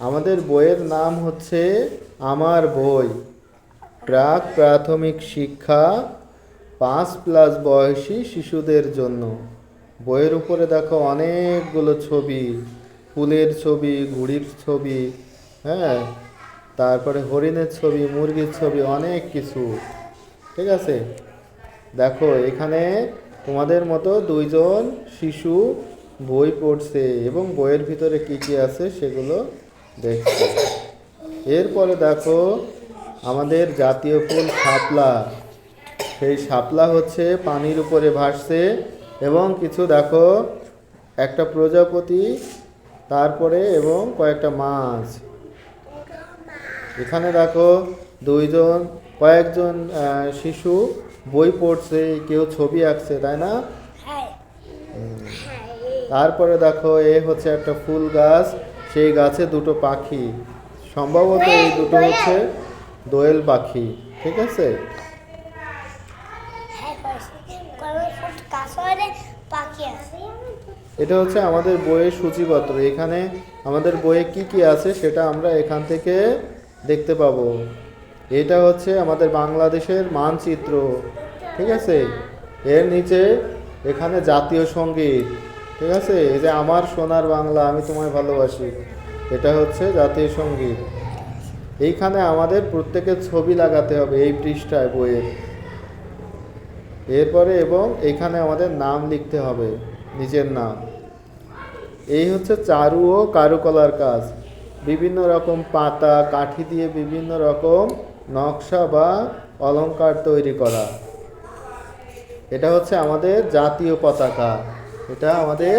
আমাদের বইয়ের নাম হচ্ছে আমার বই, প্রাক প্রাথমিক শিক্ষা 5+ বয়সী শিশুদের জন্য। বইয়ের উপরে দেখো অনেকগুলো ছবি, ফুলের ছবি, ঘুড়ির ছবি, হ্যাঁ, তারপরে হরিণের ছবি, মুরগির ছবি, অনেক কিছু। ঠিক আছে, দেখো এখানে তোমাদের মতো 2জন শিশু বই পড়ছে এবং বইয়ের ভিতরে কি কি আছে সেগুলো দেখছে। এরপরে দেখো আমাদের জাতীয় ফুল শাপলা। সেই শাপলা হচ্ছে পানির উপরে ভাসছে এবং কিছু দেখো একটা প্রজাপতি, তারপরে এবং কয়েকটা মাছ। এখানে দেখো কয়েকজন শিশু বই পড়ছে, কেউ ছবি আঁকছে, তাই না? তারপরে দেখো এ হচ্ছে একটা ফুল গাছ, সেই গাছে দুটো পাখি, সম্ভবত এই দুটো হচ্ছে দোয়েল পাখি। ঠিক আছে, এটা হচ্ছে আমাদের বইয়ের সূচিপত্র। এখানে আমাদের বইয়ে কি কি আছে সেটা আমরা এখান থেকে দেখতে পাবো। এটা হচ্ছে আমাদের বাংলাদেশের মানচিত্র। ঠিক আছে, এর নিচে এখানে জাতীয় সঙ্গীত। ঠিক আছে, এই যে আমার সোনার বাংলা আমি তোমায় ভালোবাসি, এটা হচ্ছে জাতীয় সঙ্গীত। এইখানে আমাদের প্রত্যেকের ছবি লাগাতে হবে এই পৃষ্ঠায় বইয়ের। এরপরে এবং এখানে আমাদের নাম লিখতে হবে, নিজের নাম। এই হচ্ছে চারু ও কারুকলার কাজ। বিভিন্ন রকম পাতা কাঠি দিয়ে বিভিন্ন রকম নকশা বা অলংকার তৈরি করা। এটা হচ্ছে আমাদের জাতীয় পতাকা, এটা আমাদের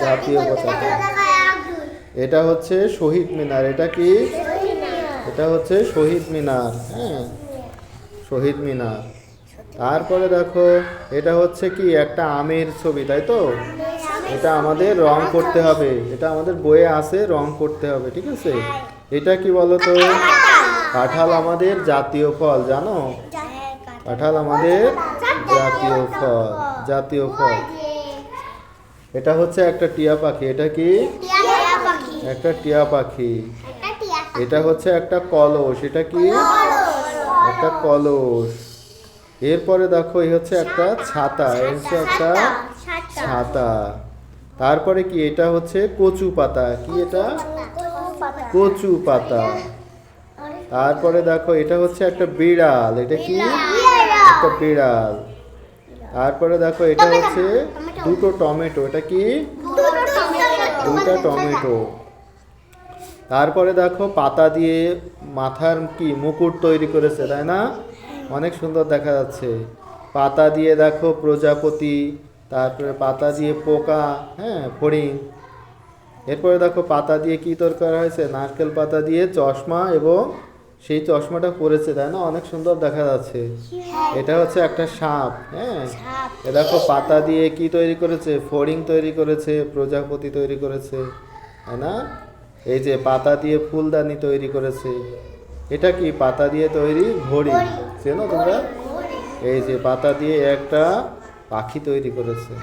জাতীয় পতাকা। এটা হচ্ছে শহীদ মিনার। এটা কি? এটা হচ্ছে শহীদ মিনার। হ্যাঁ, শহীদ মিনার। তারপরে দেখো এটা হচ্ছে কি একটা আমের ছবি, তাই তো? এটা আমাদের রং করতে হবে, এটা আমাদের বইয়ে আছে, রং করতে হবে। ঠিক আছে, এটা কি বলো তো? কাঁঠাল আমাদের জাতীয় ফল, জানো? কাঁঠাল আমাদের জাতীয় ফল, জাতীয় ফল। এটা হচ্ছে একটা টিয়া পাখি। এটা কি? একটা টিয়া পাখি। এটা হচ্ছে একটা কলস। এটা কি? একটা কলস। এরপরে দেখো এই হচ্ছে একটা ছাতা, এই হচ্ছে একটা ছাতা। তারপরে কি? এটা হচ্ছে কচু পাতা। কি এটা? কচু পাতা। তারপরে দেখো এটা হচ্ছে একটা বিড়াল। এটা কি? একটা বিড়াল। তারপরে দেখো এটা হচ্ছে দুটো টমেটো। এটা কি? দুটা টমেটো। তারপরে দেখো পাতা দিয়ে মাথার কি মুকুট তৈরি করেছে, তাই না? অনেক সুন্দর দেখা যাচ্ছে। পাতা দিয়ে দেখো প্রজাপতি, তারপরে পাতা দিয়ে পোকা, হ্যাঁ, ফড়িং। এরপরে দেখো পাতা দিয়ে কি তৈরি করা হয়েছে? নারকেল পাতা দিয়ে চশমা, এবং সেই চশমাটা পরেছে, তাই না? অনেক সুন্দর দেখা যাচ্ছে। এটা হচ্ছে একটা সাপ। হ্যাঁ, এ দেখো পাতা দিয়ে কি তৈরি করেছে? ফড়িং তৈরি করেছে, প্রজাপতি তৈরি করেছে, তাই না? এই যে পাতা দিয়ে ফুলদানি তৈরি করেছে। এটা কি? পাতা দিয়ে তৈরি ঘড়ি, চেনো তোমরা? এই যে পাতা দিয়ে একটা পাখি তৈরি করেছে।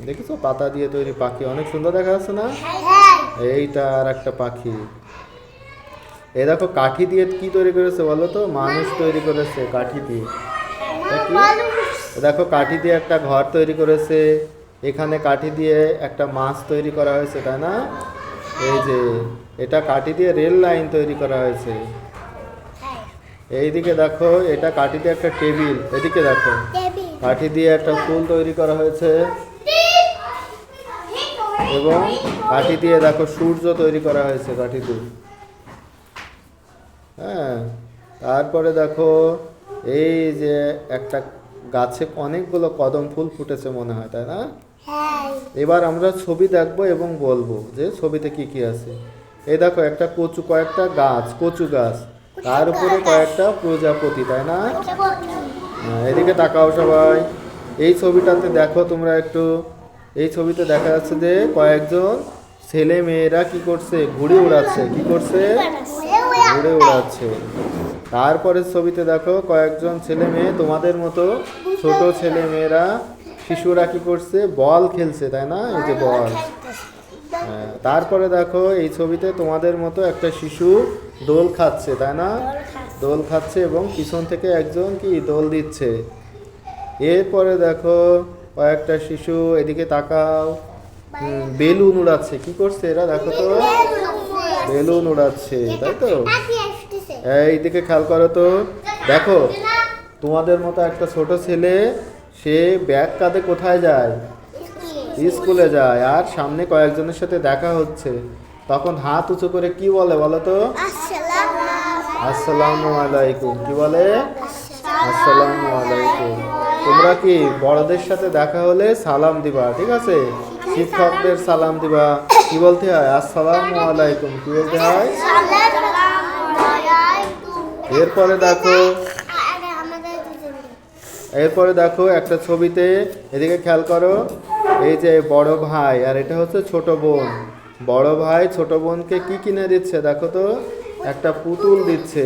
দেখেছো? পাতা দিয়ে তৈরি পাখি, অনেক সুন্দর দেখা যাচ্ছে না? এইটা আর একটা পাখি। এই দেখো কাঠি দিয়ে কি তৈরি করেছে বলো তো? মানুষ তৈরি করেছে কাঠি দিয়ে। দেখো কাঠি দিয়ে একটা ঘর তৈরি করেছে। এখানে কাঠি দিয়ে একটা মাছ তৈরি করা হয়েছে, তাই না? এই যে এটা কাঠি দিয়ে রেল লাইন তৈরি করা হয়েছে। এইদিকে দেখো এটা কাঠি দিয়ে একটা টেবিল। এদিকে দেখো কাঠি দিয়ে একটা ফুল তৈরি করা হয়েছে, এবং কাঠি দিয়ে দেখো সূর্য তৈরি করা হয়েছে কাঠি দিয়ে। হ্যাঁ, তারপরে দেখো এই যে একটা গাছে অনেকগুলো কদম ফুল ফুটেছে মনে হয়, তাই না? এবার আমরা ছবি দেখবো এবং বলবো যে ছবিতে কি কি আছে। এই দেখো একটা কয়েকটা গাছ, কচু গাছ, তার উপরে কয়েকটা প্রজাপতি, তাই না? এদিকে তাকাও সবাই। এই ছবিটাতে দেখো তোমরা একটু, এই ছবিতে দেখা যাচ্ছে যে কয়েকজন ছেলে মেয়েরা কি করছে? ঘুড়ি উড়াচ্ছে। কি করছে? ঘুড়ি উড়াচ্ছে। তারপরে ছবিতে দেখো কয়েকজন ছেলে মেয়ে তোমাদের মতো ছোট ছেলে মেয়েরা, শিশুরা কি করছে? বল খেলছে, তাই না? এই যে বল। হ্যাঁ, তারপরে দেখো এই ছবিতে তোমাদের মতো একটা শিশু দোল খাচ্ছে, তাই না? দোল খাচ্ছে এবং পিছন থেকে একজন কি দোল দিচ্ছে। এরপরে দেখো কয়েকটা শিশু, এদিকে তাকাও, বেলুন উড়াচ্ছে। কি করছে এরা দেখো তো? বেলুন উড়াচ্ছে, তাই তো? এইদিকে খেয়াল করো তো, দেখো তোমাদের মতো একটা ছোট ছেলে, সে ব্যাগ কাঁধে কোথায় যায়? স্কুলে যায়। আর সামনে কয়েকজনের সাথে দেখা হচ্ছে, তখন হাত উঁচু করে কি বলে বলো তো? আসসালামু আলাইকুম। কি বলে? আসসালামু আলাইকুম। তোমরা কি বড়দের সাথে দেখা হলে সালাম দিবা, ঠিক আছে? শিক্ষকদের সালাম দিবা, কি বলতে হয়? আসসালামু আলাইকুম। কি বলতে হয়? এরপরে দেখো, একটা ছবিতে, এদিকে খেয়াল করো, এই যে বড় ভাই আর এটা হচ্ছে ছোট বোন। বড় ভাই ছোট বোনকে কি কিনে দিচ্ছে দেখো তো? একটা পুতুল দিচ্ছে।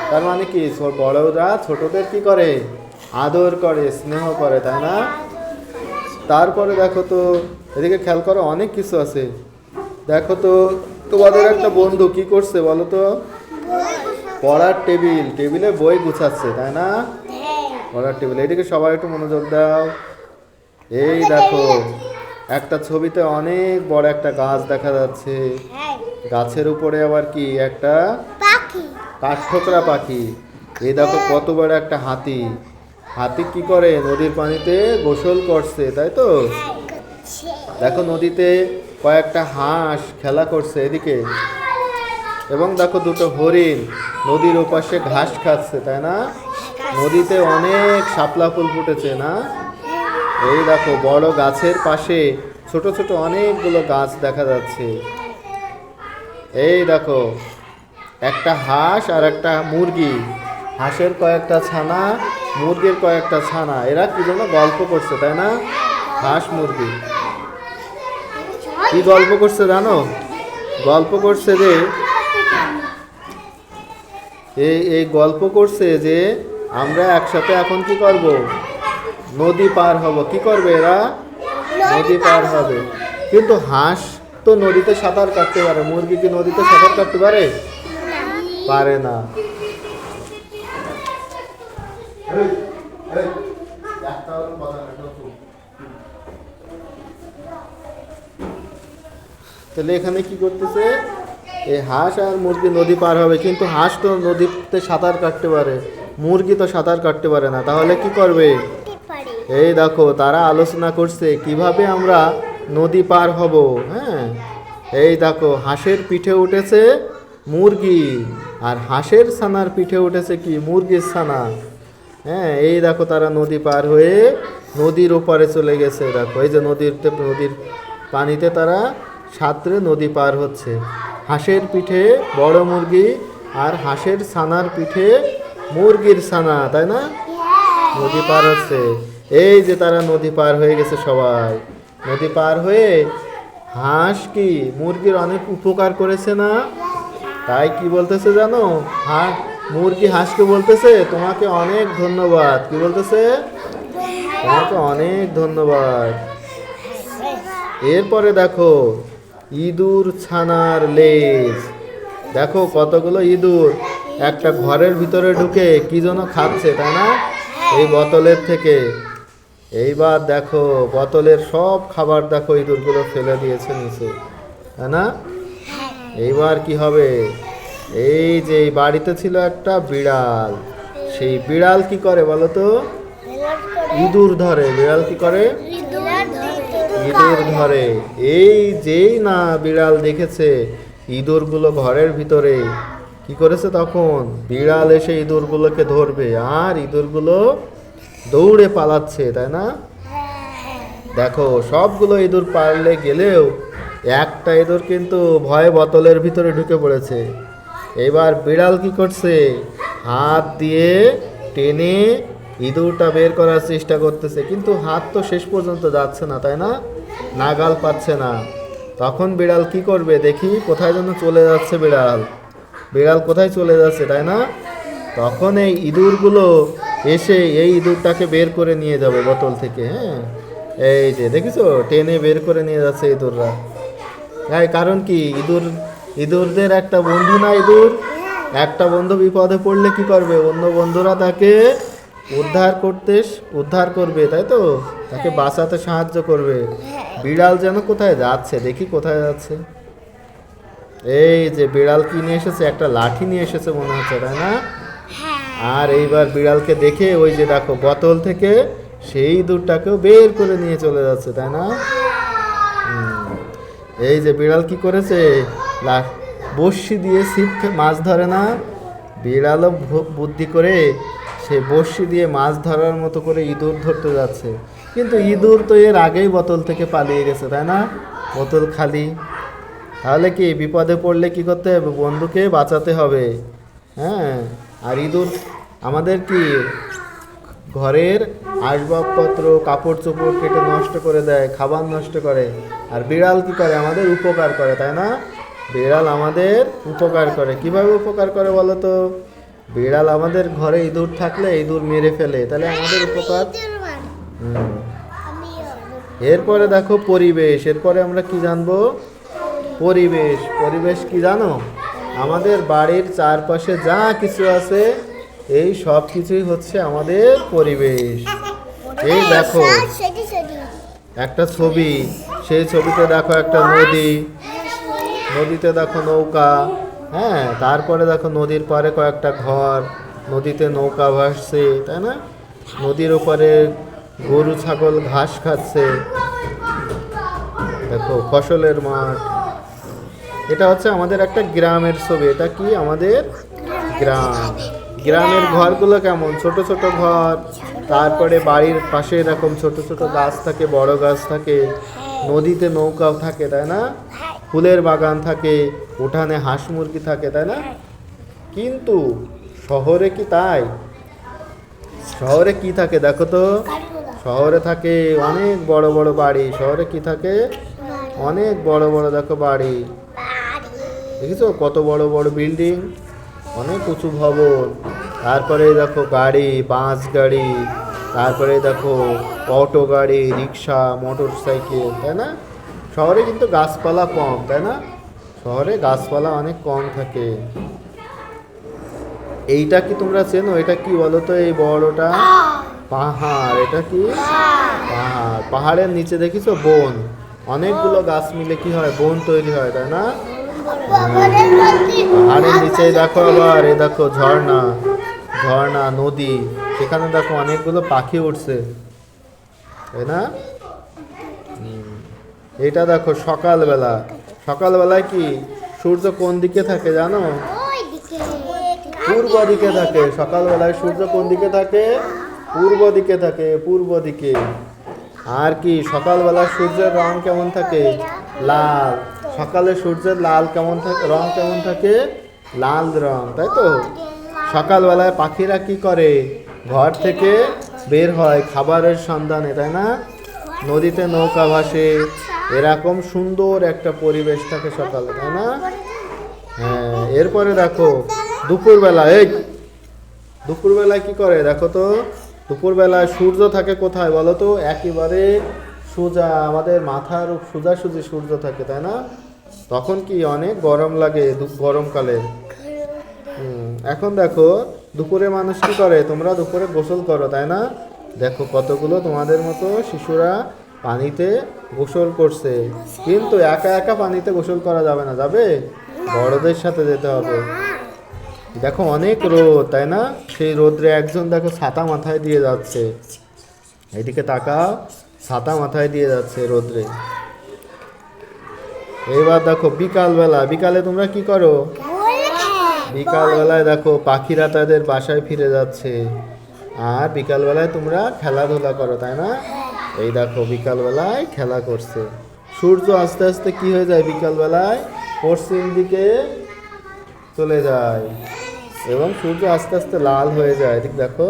তার মানে কি, বড়রা ছোটদের কি করে? আদর করে, স্নেহ করে, তাই না? তারপরে দেখো তো, এদিকে খেয়াল করো, অনেক কিছু আছে। দেখো তো, তোমাদের একটা বন্ধু কি করছে বলো তো? পড়ার টেবিলে বই গুছাচ্ছে, তাই না? পড়ার টেবিল। এদিকে সবাই একটু মনোযোগ দাও। এই দেখো একটা ছবিতে অনেক বড় একটা গাছ দেখা যাচ্ছে। গাছের উপরে আবার কি একটা কাঠঠোকরা পাখি। এই দেখো কত বড় একটা হাতি। হাতি কি করে? নদীর পানিতে গোসল করছে, তাই তো? দেখো নদীতে কয়েকটা হাঁস খেলা করছে এদিকে, এবং দেখো দুটো হরিণ নদীর ওপাশে ঘাস খাচ্ছে, তাই না? নদীতে অনেক শাপলা ফুল ফুটেছে না? এই দেখো বড় গাছের পাশে ছোট ছোট অনেকগুলো গাছ দেখা যাচ্ছে। এই দেখো একটা হাঁস আর একটা মুরগি, হাঁসের কয়েকটা ছানা, মুরগির কয়েকটা ছানা, এরা কি যেন গল্প করছে, তাই না? হাঁস মুরগি কি গল্প করছে জানো? গল্প করছে যে এই গল্প করছে যে আমরা একসাথে এখন কি করব? নদী পার হব। কি করবে এরা? নদী পার হবে। কিন্তু হাঁস তো নদীতে সাঁতার কাটতে পারে, মুরগি কি নদীতে সাঁতার কাটতে পারে? পারে না। তাহলে এখানে কি করতেছে? এই হাঁস আর মুরগি নদী পার হবে, কিন্তু হাঁস তো নদীতে সাঁতার কাটতে পারে, মুরগি তো সাঁতার কাটতে পারে না। তাহলে কি করবে? এই দেখো তারা আলোচনা করছে কিভাবে আমরা নদী পার হব। হ্যাঁ, এই দেখো হাঁসের পিঠে উঠেছে মুরগি, আর হাঁসের ছানার পিঠে উঠেছে কি? মুরগির ছানা। হ্যাঁ, এই দেখো তারা নদী পার হয়ে নদীর ওপারে চলে গেছে। দেখো এই যে নদীর পানিতে তারা সাঁতরে নদী পার হচ্ছে। হাঁসের পিঠে বড় মুরগি, আর হাঁসের ছানার পিঠে মুরগির ছানা, তাই না? নদী পার হচ্ছে। এই যে তারা নদী পার হয়ে গেছে সবাই। নদী পার হয়ে হাঁস কি মুরগির অনেক উপকার করেছে না? তাই কি বলতেছে জানো? মুরগি হাঁসকে বলতেছে তোমাকে অনেক ধন্যবাদ। কি বলতেছে? তোমাকে অনেক ধন্যবাদ। এরপরে দেখো ইঁদুর ছানার লেজ। দেখো কতগুলো ইঁদুর একটা ঘরের ভিতরে ঢুকে কি যেন খাচ্ছে, তাই না? এই বোতলের থেকে। এইবার দেখো বোতলের সব খাবার দেখো ইঁদুরগুলো ফেলে দিয়েছে নিচে, তাই না? এইবার কি হবে? এই যে বাড়িতে ছিল একটা বিড়াল, সেই বিড়াল কি করে বলো তো? ইঁদুর ধরে। বিড়াল কি করে? ইঁদুর ধরে। এই যেই না বিড়াল দেখেছে ইঁদুরগুলো ঘরের ভিতরে, কি করেছে তখন? বিড়াল এসে ইঁদুরগুলোকে ধরবে, আর ইঁদুরগুলো দৌড়ে পালাচ্ছে, তাই না? দেখো সবগুলো ইঁদুর পারলে গেলেও একটা ইঁদুর কিন্তু ভয়ে বোতলের ভিতরে ঢুকে পড়েছে। এবার বিড়াল কি করছে? হাত দিয়ে টেনে ইঁদুরটা বের করার চেষ্টা করতেছে, কিন্তু হাত তো শেষ পর্যন্ত যাচ্ছে না, তাই না? নাগাল পাচ্ছে না। তখন বিড়াল কি করবে দেখি? কোথায় যেন চলে যাচ্ছে বিড়াল। বিড়াল কোথায় চলে যাচ্ছে, তাই না? তখন এই ইঁদুরগুলো এসে এই ইঁদুরটাকে বের করে নিয়ে যাবে বোতল থেকে। হ্যাঁ, এই যে দেখেছো টেনে বের করে নিয়ে যাচ্ছে ইঁদুররা। এই কারণ কি, ইঁদুরদের একটা বন্ধু না ইঁদুর, একটা বন্ধু বিপদে পড়লে কি করবে, অন্য বন্ধুরা তাকে উদ্ধার করবে, তাই তো, তাকে বাঁচাতে সাহায্য করবে। বিড়াল যেন কোথায় যাচ্ছে, দেখি কোথায় যাচ্ছে। এই যে বিড়াল কি নিয়ে এসেছে, একটা লাঠি নিয়ে এসেছে মনে হচ্ছে, তাই না? আর এইবার বিড়ালকে দেখে ওই যে দেখো বোতল থেকে সেই দুধটাকেও বের করে নিয়ে চলে যাচ্ছে, তাই না? এই যে বিড়াল কি করেছে, বড়শি দিয়ে ছিপ মাছ ধরে না, বিড়ালও বুদ্ধি করে সে বড়শি দিয়ে মাছ ধরার মতো করে ইঁদুর ধরতে যাচ্ছে। কিন্তু ইঁদুর তো এর আগেই বোতল থেকে পালিয়ে গেছে, তাই না? বোতল খালি। তাহলে কি বিপদে পড়লে কি করতে হবে, বন্ধুকে বাঁচাতে হবে। হ্যাঁ, আর ইঁদুর আমাদের কি ঘরের আসবাবপত্র কাপড় চোপড় কেটে নষ্ট করে দেয়, খাবার নষ্ট করে। আর বিড়াল কি করে, আমাদের উপকার করে, তাই না? বিড়াল আমাদের উপকার করে। কিভাবে উপকার করে বলো তো? বিড়াল আমাদের ঘরে ইঁদুর থাকলে ইঁদুর মেরে ফেলে, তাহলে আমাদের উপকার। এরপরে দেখো পরিবেশ, এরপরে আমরা কি জানবো, পরিবেশ কি জানো, আমাদের বাড়ির চারপাশে যা কিছু আছে এই সব কিছুই হচ্ছে আমাদের পরিবেশ। এই দেখো একটা ছবি, সেই ছবিতে দেখো একটা নদী, নদীতে দেখো নৌকা, হ্যাঁ, তারপরে দেখো নদীর পাড়ে কয়েকটা ঘর, নদীতে নৌকা ভাসছে, তাই না? নদীর ওপারে গরু ছাগল ঘাস খাচ্ছে, দেখো ফসলের মাঠ। এটা হচ্ছে আমাদের একটা গ্রামের ছবি। এটা কি আমাদের গ্রামের ঘরগুলো কেমন, ছোট ছোট ঘর, তারপরে বাড়ির পাশে এরকম ছোট ছোট গাছ থাকে, বড় গাছ থাকে, নদীতে নৌকাও থাকে, তাই না? ফুলের বাগান থাকে, উঠানে হাঁস মুরগি থাকে, তাই না? কিন্তু শহরে কি তাই? শহরে কি থাকে দেখো তো, শহরে থাকে অনেক বড় বড় বাড়ি। শহরে কি থাকে, অনেক বড় বড় দেখো বাড়ি, দেখেছো কত বড় বড় বিল্ডিং, অনেক উঁচু ভবন। তারপরে দেখো গাড়ি, বাস গাড়ি, তারপরে দেখো অটো গাড়ি, রিক্সা, মোটর সাইকেল, তাই না? শহরে কিন্তু গাছপালা কম, তাই না? শহরে গাছপালা অনেক কম থাকে। এইটা কি তোমরা চেনো, এটা কি বলো তো, এই বড়টা পাহাড়। এটা কি পাহাড়, পাহাড়ের নিচে দেখিছো বন, অনেকগুলো গাছ মিলে কি হয়, বন তৈরি হয়, তাই না? পাহাড়ের নিচে দেখো আবার এই দেখো ঝর্ণা নদী, সেখানে দেখো অনেকগুলো পাখি উঠছে, তাই না? এটা দেখো সকালবেলায় কি সূর্য কোন দিকে থাকে জানো, পূর্ব দিকে থাকে। সকালবেলায় সূর্য কোন দিকে থাকে, পূর্ব দিকে। আর কি সকালবেলায় সূর্যের রং কেমন থাকে, লাল। সকালে সূর্যের রং কেমন থাকে, লাল রং, তাই তো? সকালবেলায় পাখিরা কি করে, ঘর থেকে বের হয় খাবারের সন্ধানে, তাই না? নদীতে নৌকা ভাসে, এরকম সুন্দর একটা পরিবেশ থাকে সকালে, তাই না? হ্যাঁ, এরপরে দেখো দুপুরবেলায় কি করে দেখো তো, দুপুরবেলায় সূর্য থাকে কোথায় বলো তো, একেবারে সোজা, আমাদের মাথার সোজাসুজি সূর্য থাকে, তাই না? তখন কি অনেক গরম লাগে গরমকালে। এখন দেখো দুপুরে মানুষ কি করে, তোমরা দুপুরে গোসল করো, তাই না? দেখো কতগুলো তোমাদের মতো শিশুরা পানিতে গোসল করছে। কিন্তু একা একা পানিতে গোসল করা যাবে না, যাবে বড়দের সাথে যেতে হবে। দেখো অনেক রোদ, তাই না? সেই রোদ্রে একজন দেখো ছাতা মাথায় দিয়ে যাচ্ছে, এদিকে তাকাও, ছাতা মাথায় দিয়ে যাচ্ছে রোদ্রে। এবার দেখো বিকালে তোমরা কি করো, বিকালবেলায় দেখো পাখিরা তাদের বাসায় ফিরে যাচ্ছে, আর বিকালবেলায় তোমরা খেলাধুলা করো, তাই না? এই দেখো বিকালবেলায় খেলা করছে। সূর্য আস্তে আস্তে কি হয়ে যায়, বিকালবেলায় পশ্চিম দিকে চলে যায় এবং সূর্য আস্তে আস্তে লাল হয়ে যায়। ঠিক দেখো,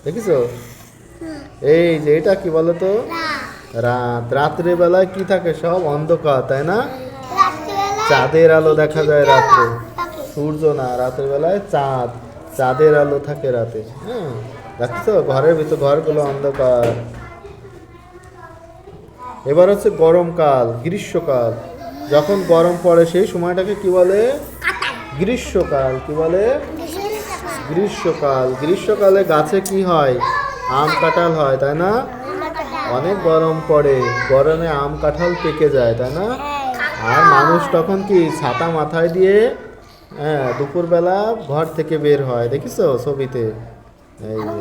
দেখিছো? এই যে এটা কি বলতো, রাত্রে বেলায় কি থাকে, সব অন্ধকার, তাই না? চাঁদের আলো দেখা যায় রাত্রে, সূর্য না, রাতের বেলায় চাঁদের আলো থাকে রাতে। হ্যাঁ, দেখছো ঘরের ভিতর ঘরগুলো অন্ধকার। এবার হচ্ছে গরমকাল, গ্রীষ্মকাল। যখন গরম পড়ে সেই সময়টাকে কি বলে? গ্রীষ্মকাল। কি বলে? গ্রীষ্মকাল। গ্রীষ্মকালে গাছে কি হয়? আম কাঁঠাল হয়, তাই না? অনেক গরম পড়ে, গরমে আম কাঁঠাল পেকে যায়, তাই না? আর মানুষ তখন কি ছাতা মাথায় দিয়ে দুপুরবেলা ঘর থেকে বের হয়, দেখিছো ছবিতে? এই যে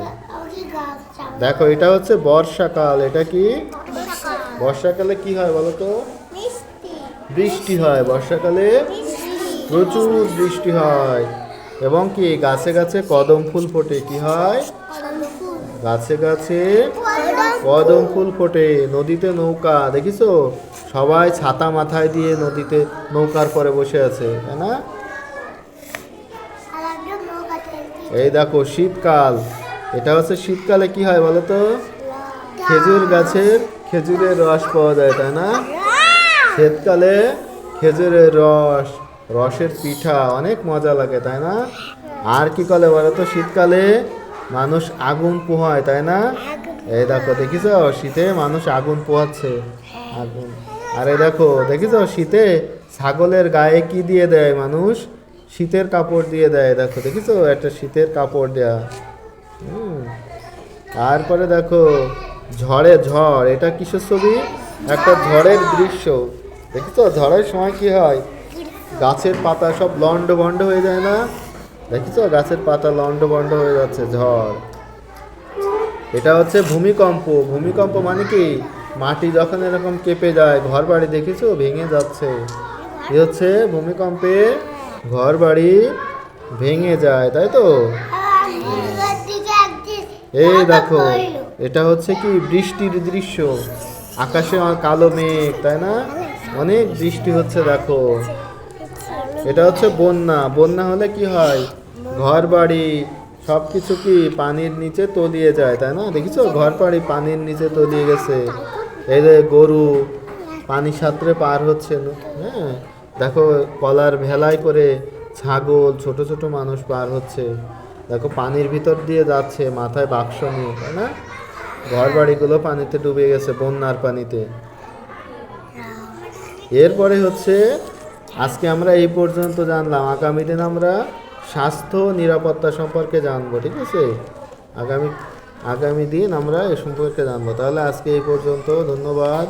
দেখো, এটা হচ্ছে বর্ষাকাল। এটা কি? বর্ষাকালে কি হয় বলো তো? বৃষ্টি হয়। বর্ষাকালে প্রচুর বৃষ্টি হয় এবং কি গাছে গাছে কদম ফুল ফোটে। কি হয়? গাছে গাছে কদম ফুল ফোটে। নদীতে নৌকা, দেখিছো? সবাই ছাতা মাথায় দিয়ে নদীতে নৌকার পরে বসে আছে, তাই না? এই দেখো শীতকাল। এটা হচ্ছে শীতকালে কি হয় বলো তো? খেজুর গাছের খেজুরের রস পাওয়া যায়, তাই না? শীতকালে খেজুরের রস, রসের পিঠা অনেক মজা লাগে, তাই না? আর কি করে বলো তো? শীতকালে মানুষ আগুন পোহায়, তাই না? এই দেখো, দেখিছো শীতে মানুষ আগুন পোহাচ্ছে। আগুন। আর এই দেখো, দেখিছো শীতে ছাগলের গায়ে কি দিয়ে দেয় মানুষ? শীতের কাপড় দিয়ে দেয়। দেখো, দেখিছো একটা শীতের কাপড় দেয়া। তারপরে দেখো ঝড়ে ঝড়। এটা কিসের ছবি? একটা ঝড়ের দৃশ্য। দেখিছো ঝড়ের সময় কি হয়? গাছের পাতা সব লন্ড ভন্ড হয়ে যায় না? দেখিছো গাছের পাতা লন্ড ভন্ড হয়ে যাচ্ছে, ঝড়। এটা হচ্ছে ভূমিকম্প। ভূমিকম্প মানে কি? মাটি যখন এরকম কেঁপে যায়, ঘর বাড়ি দেখিছো ভেঙে যাচ্ছে, এ হচ্ছে ভূমিকম্পে ঘর বাড়ি ভেঙে যায়, তাই তো? এই দেখো, এটা হচ্ছে কি? বৃষ্টির দৃশ্য। আকাশে কালো মেঘ, তাই না? অনেক বৃষ্টি হচ্ছে, দেখো। এটা হচ্ছে বন্যা। বন্যা হলে কি হয়? ঘর বাড়ি সব কিছু কি পানির নিচে তলিয়ে যায়, তাই না? দেখিছো ঘর বাড়ি পানির নিচে তলিয়ে গেছে। এই যে গরু পানি সাঁতরে পার হচ্ছে, হ্যাঁ। দেখো কলার ভেলায় করে ছাগল, ছোট ছোট মানুষ পার হচ্ছে। দেখো পানির ভিতর দিয়ে যাচ্ছে মাথায় বাক্স নিয়ে, তাই না? ঘর বাড়িগুলো পানিতে ডুবে গেছে, বন্যার পানিতে। এরপরে হচ্ছে আজকে আমরা এই পর্যন্ত জানলাম। আগামী দিন আমরা স্বাস্থ্য নিরাপত্তা সম্পর্কে জানবো, ঠিক আছে? আগামী দিন আমরা এ সম্পর্কে জানবো। তাহলে আজকে এই পর্যন্ত, ধন্যবাদ।